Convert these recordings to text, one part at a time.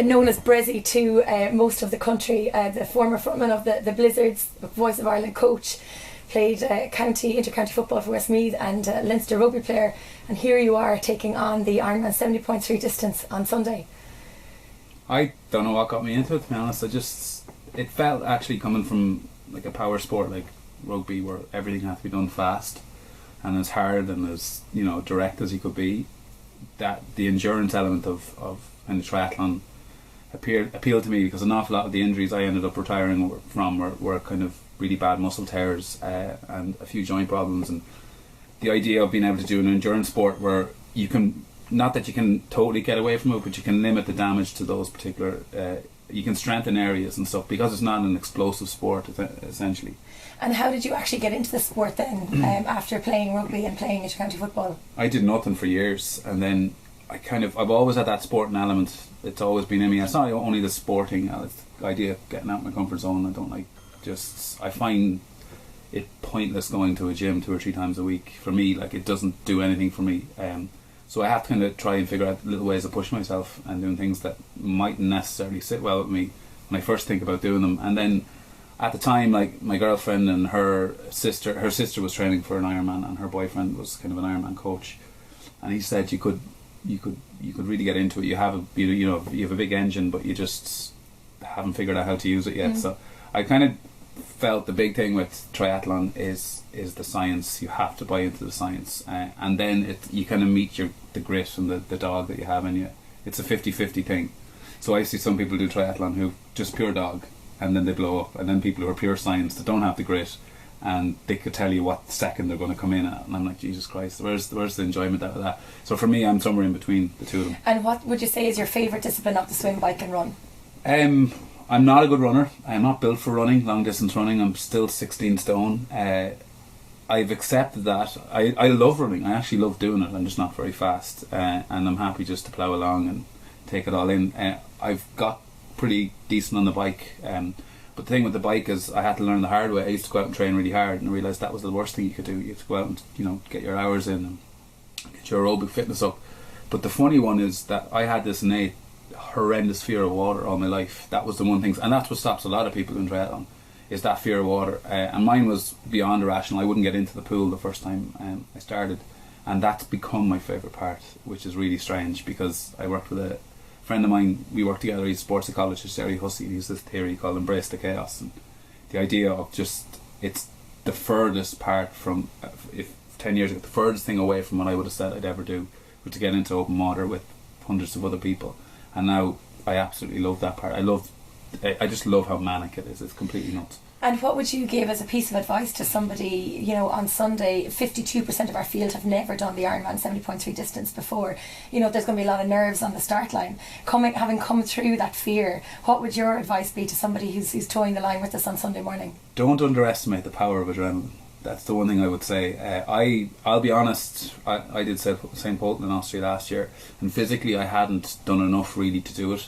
known as Bressie to most of the country, the former frontman of the Blizzards, Voice of Ireland coach, played inter-county football for Westmeath, and Leinster rugby player, and here you are taking on the Ironman 70.3 distance on Sunday. I don't know what got me into it, to be honest. It felt actually coming from like a power sport like rugby, where everything had to be done fast and as hard and as direct as you could be, that the endurance element of kind of triathlon appealed to me, because an awful lot of the injuries I ended up retiring from were kind of really bad muscle tears and a few joint problems. And the idea of being able to do an endurance sport where you can, not that you can totally get away from it, but you can limit the damage to those particular you can strengthen areas and stuff, because it's not an explosive sport essentially. And how did you actually get into the sport then, after playing rugby and playing inter-county football? I did nothing for years, and then I've always had that sporting element. It's always been in me. It's not only the sporting, it's the idea of getting out of my comfort zone. I find it pointless going to a gym 2 or 3 times a week. For me, like, it doesn't do anything for me. So I have to kind of try and figure out little ways of pushing myself and doing things that mightn't necessarily sit well with me when I first think about doing them. And then at the time, like, my girlfriend and her sister was training for an Ironman, and her boyfriend was kind of an Ironman coach, and he said you could really get into it. You have a big engine, but you just haven't figured out how to use it yet. So I kind of felt the big thing with triathlon is the science. You have to buy into the science, and then you kind of meet the grit and the dog that you have in you. It's a 50-50 thing. So I see some people do triathlon who just pure dog, and then they blow up, and then people who are pure science that don't have the grit, and they could tell you what second they're going to come in at, and I'm like, Jesus Christ, where's the enjoyment out of that? So for me, I'm somewhere in between the two of them. And what would you say is your favourite discipline of the swim, bike and run? I'm not a good runner. I'm not built for running, long distance running. I'm still 16 stone. I've accepted that. I love running. I actually love doing it. I'm just not very fast, and I'm happy just to plough along and take it all in. I've got pretty decent on the bike, but the thing with the bike is I had to learn the hard way. I used to go out and train really hard, and I realised that was the worst thing you could do. You have to go out and get your hours in and get your aerobic fitness up. But the funny one is that I had this innate horrendous fear of water all my life. That was the one thing, and that's what stops a lot of people in triathlon, is that fear of water, and mine was beyond irrational. I wouldn't get into the pool the first time I started, and that's become my favourite part, which is really strange, because I worked with a friend of mine. We worked together. He's a sports psychologist, Jerry Hussey, and he has this theory called Embrace the Chaos, and the idea of it's the furthest part from, if 10 years ago, the furthest thing away from what I would have said I'd ever do was to get into open water with hundreds of other people. And now I absolutely love that part. I just love how manic it is. It's completely nuts. And what would you give as a piece of advice to somebody, on Sunday? 52% of our field have never done the Ironman 70.3 distance before. There's going to be a lot of nerves on the start line. Having come through that fear, what would your advice be to somebody who's towing the line with us on Sunday morning? Don't underestimate the power of adrenaline. That's the one thing I would say. I'll be honest, I did St. Pölten in Austria last year, and physically I hadn't done enough really to do it.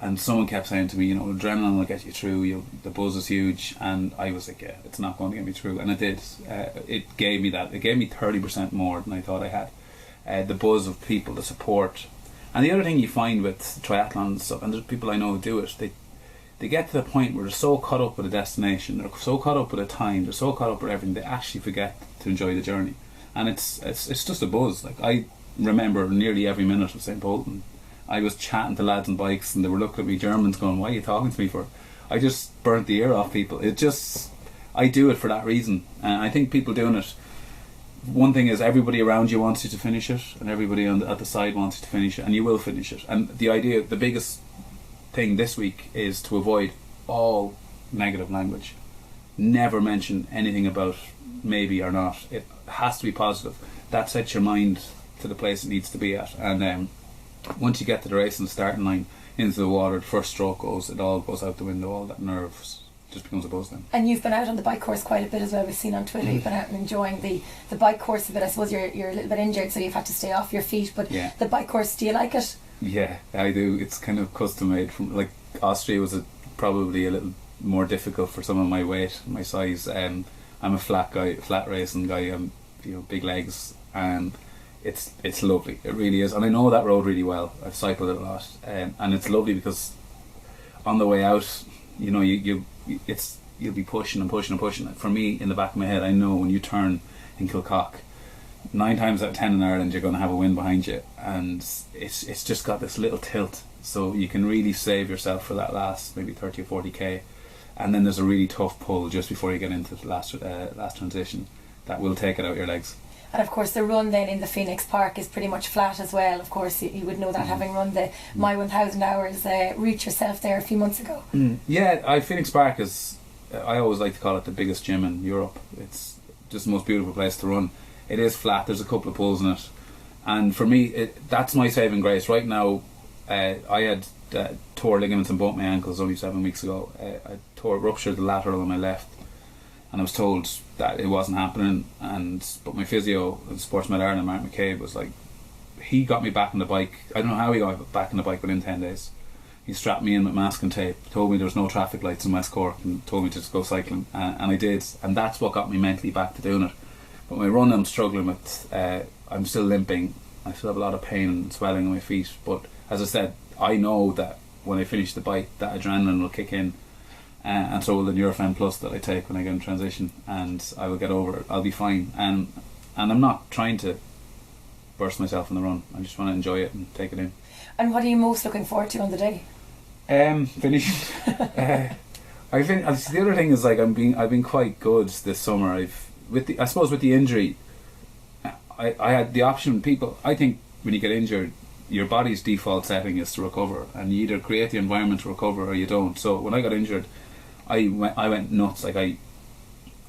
And someone kept saying to me, adrenaline will get you through, the buzz is huge, and I was like, yeah, it's not going to get me through, and it did. It gave me that. It gave me 30% more than I thought I had. The buzz of people, the support. And the other thing you find with triathlon and stuff, and there's people I know who do it, they get to the point where they're so caught up with a destination, they're so caught up with a time, they're so caught up with everything, they actually forget to enjoy the journey. And it's just a buzz. Like, I remember nearly every minute of St. Pölten. I was chatting to lads on bikes, and they were looking at me, Germans, going, "What are you talking to me for?" I just burnt the ear off people. I do it for that reason. And I think people doing it, one thing is everybody around you wants you to finish it, and everybody at the side wants you to finish it, and you will finish it. And the biggest thing this week is to avoid all negative language. Never mention anything about maybe or not. It has to be positive. That sets your mind to the place it needs to be at. And once you get to the race and the starting line, into the water, the first stroke it all goes out the window. All that nerves just becomes a buzz then. And you've been out on the bike course quite a bit as well. We've seen on Twitter you've been out and enjoying the bike course a bit. I suppose you're a little bit injured, so you've had to stay off your feet, but yeah. The bike course, do you like it? Yeah, I do. It's kind of custom made. From like Austria was probably a little more difficult for some of my weight, my size. I'm a flat racing guy. Big legs, and it's lovely. It really is, and I know that road really well. I've cycled it a lot, and it's lovely because on the way out, you know, you'll be pushing and pushing and pushing. For me, in the back of my head, I know when you turn in Kilcock, 9 times out of 10 in Ireland, you're going to have a wind behind you, and it's just got this little tilt, so you can really save yourself for that last maybe 30 or 40k, and then there's a really tough pull just before you get into the last transition that will take it out your legs. And of course the run then in the Phoenix Park is pretty much flat as well. Of course you would know that, having run the My 1000 Hours Reach Yourself there a few months ago. Yeah, Phoenix Park is, I always like to call it the biggest gym in Europe. It's just the most beautiful place to run. It is flat, there's a couple of pulls in it, and for me that's my saving grace. Right now I had tore ligaments in both my ankles only 7 weeks ago. I ruptured the lateral on my left, and I was told that it wasn't happening, but my physio and sports med Ireland, Mark McCabe, was like, he got me back on the bike. I don't know how he got me back on the bike within 10 days. He strapped me in with mask and tape, told me there was no traffic lights in West Cork, and told me to just go cycling, and I did, and that's what got me mentally back to doing it. But my run I'm struggling with. I'm still limping, I still have a lot of pain and swelling on my feet, but as I said, I know that when I finish the bike, that adrenaline will kick in, and so will the Nurofen Plus that I take when I get in transition, and I will get over it. I'll be fine, and I'm not trying to burst myself in the run. I just want to enjoy it and take it in. And what are you most looking forward to on the day? Finishing. The other thing is, like, I've been quite good this summer. I suppose with the injury, I had the option. I think when you get injured, your body's default setting is to recover, and you either create the environment to recover or you don't. So when I got injured, I went nuts. Like I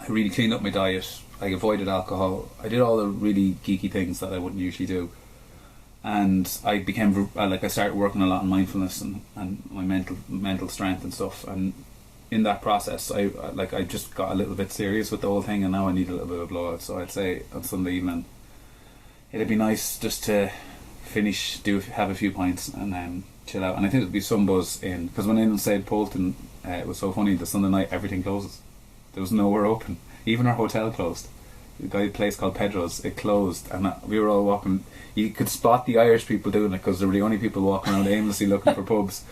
really cleaned up my diet. I avoided alcohol. I did all the really geeky things that I wouldn't usually do, and I became I started working a lot on mindfulness and my mental strength and stuff. And in that process, I just got a little bit serious with the whole thing, and now I need a little bit of a blowout. So I'd say on Sunday evening, it'd be nice just to finish, have a few pints, and then chill out. And I think there'd be some buzz in, because when I inside Polton, it was so funny. The Sunday night, everything closes. There was nowhere open. Even our hotel closed. The place called Pedro's, it closed, and we were all walking. You could spot the Irish people doing it because they were the only people walking around aimlessly looking for pubs.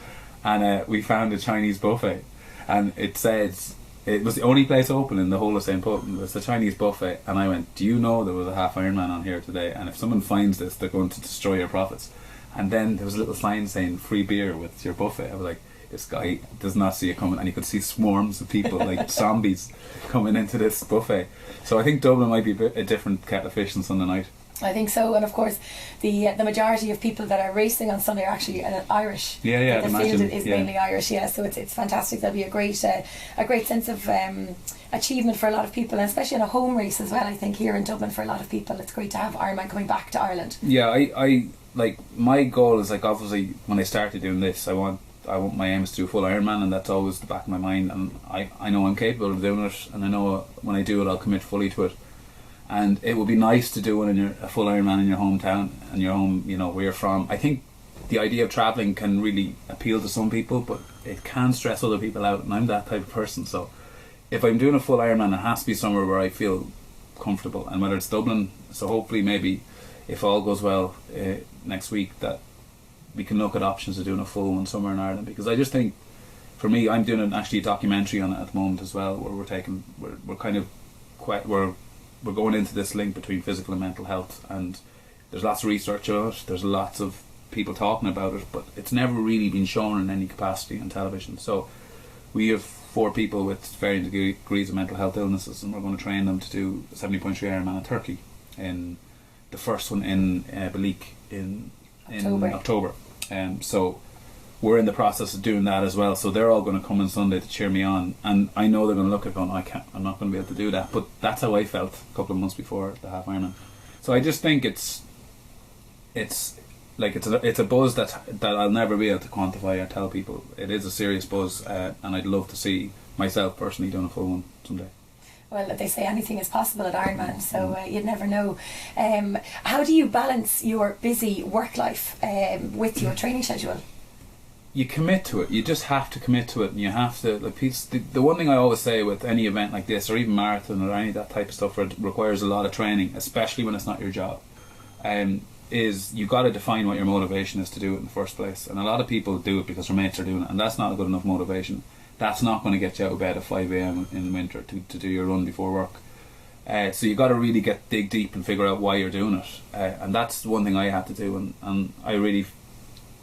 And we found a Chinese buffet, and it says it was the only place open in the whole of St. Polton. It was the Chinese buffet, and I went, do you know there was a half Ironman on here today, and if someone finds this, they're going to destroy your profits. And then there was a little sign saying free beer with your buffet. I was like, this guy does not see it coming, and you could see swarms of people like zombies coming into this buffet. So I think Dublin might be a different kettle of fish on Sunday night. I think so, and of course the majority of people that are racing on Sunday are actually Irish. Yeah, the field is mainly Irish. Yeah, so it's fantastic. There'll be a great sense of achievement for a lot of people, and especially in a home race as well. I think here in Dublin, for a lot of people, it's great to have Ironman coming back to Ireland. Yeah, I like, my goal is, like, obviously when I started doing this, I want my aim is to do a full Ironman, and that's always the back of my mind, and I know I'm capable of doing it, and I know when I do it I'll commit fully to it. And it would be nice to do a full Ironman in your hometown and your home, you know, where you're from. I think the idea of travelling can really appeal to some people, but it can stress other people out, and I'm that type of person. So if I'm doing a full Ironman, it has to be somewhere where I feel comfortable, and whether it's Dublin, so hopefully maybe if all goes well next week, that we can look at options of doing a full one somewhere in Ireland. Because I just think, for me, I'm doing a documentary on it at the moment as well, where we're going into this link between physical and mental health, and there's lots of research on it, there's lots of people talking about it, but it's never really been shown in any capacity on television. So we have 4 people with varying degrees of mental health illnesses, and we're going to train them to do a 70.3 Ironman in Turkey, in the first one in Balik in October. So we're in the process of doing that as well. So they're all going to come on Sunday to cheer me on, and I know they're going to look at it going, I'm not going to be able to do that. But that's how I felt a couple of months before the half Ironman. So I just think it's a buzz that I'll never be able to quantify or tell people. It is a serious buzz, and I'd love to see myself personally doing a full one someday. Well, they say anything is possible at Ironman, so you'd never know. How do you balance your busy work life with your training schedule? You commit to it. You just have to commit to it, and you have to, like, the one thing I always say with any event like this, or even marathon or any of that type of stuff, where it requires a lot of training, especially when it's not your job. is you got to define what your motivation is to do it in the first place. And a lot of people do it because their mates are doing it, and that's not a good enough motivation. That's not going to get you out of bed at 5 a.m. in winter to do your run before work. So you got to really dig deep and figure out why you're doing it. And that's one thing I had to do. And I really,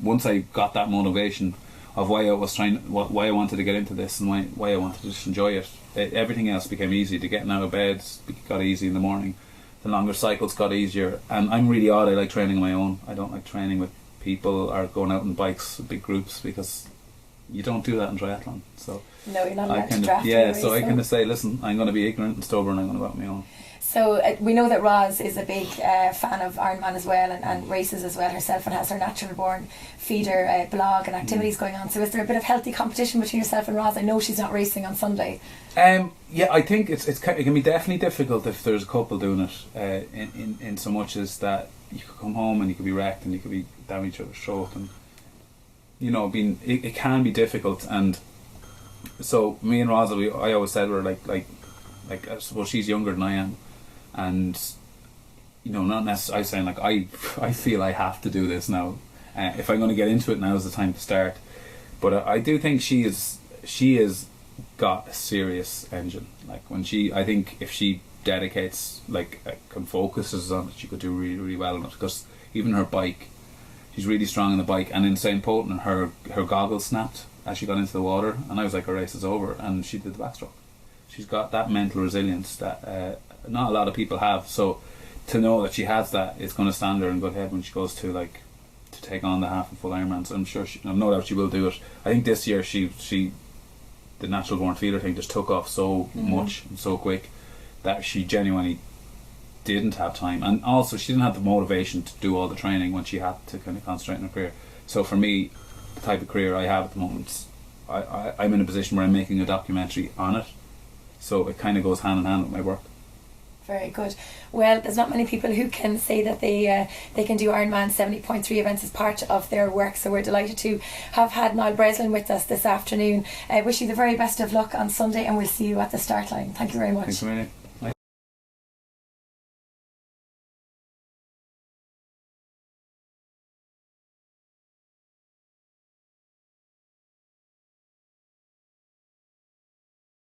once I got that motivation of why I was why I wanted to get into this and why I wanted to just enjoy it, everything else became easy. The getting out of bed got easy in the morning. The longer cycles got easier. And I'm really odd. I like training on my own. I don't like training with people or going out on bikes with big groups, because you don't do that in triathlon. So no, you're not allowed to draft. So I kind of say, listen, I'm going to be ignorant and stubborn. I'm going to go out on my own. So we know that Roz is a big fan of Ironman as well, and races as well herself, and has her Natural Born feeder blog and activities going on. So is there a bit of healthy competition between yourself and Roz? I know she's not racing on Sunday. Yeah, I think it can be definitely difficult if there's a couple doing it. In so much as that you could come home and you could be wrecked and you could be down each other's throat, and it can be difficult. And so me and Roz, I always said we're like I suppose she's younger than I am. And not necessarily saying like I feel I have to do this now. If I'm going to get into it, now is the time to start. But I do think she has got a serious engine. Like I think if she dedicates, and focuses on it, she could do really, really well on it. Because even her bike, she's really strong on the bike. And in St. Polten, her goggles snapped as she got into the water, and I was like, her race is over, and she did the backstroke. She's got that mental resilience that not a lot of people have. So to know that she has that, it's going to stand her in good head when she goes to take on the half and full Ironman. So I'm sure I've no doubt she will do it. I think this year the Natural Born feeder thing just took off so much and so quick that she genuinely didn't have time, and also she didn't have the motivation to do all the training when she had to kind of concentrate on her career. So for me, the type of career I have at the moment, I'm in a position where I'm making a documentary on it, so it kind of goes hand in hand with my work. Very good. Well, there's not many people who can say that they can do Ironman 70.3 events as part of their work, so we're delighted to have had Niall Breslin with us this afternoon. I wish you the very best of luck on Sunday, and we'll see you at the start line. Thank you very much. Thanks a million.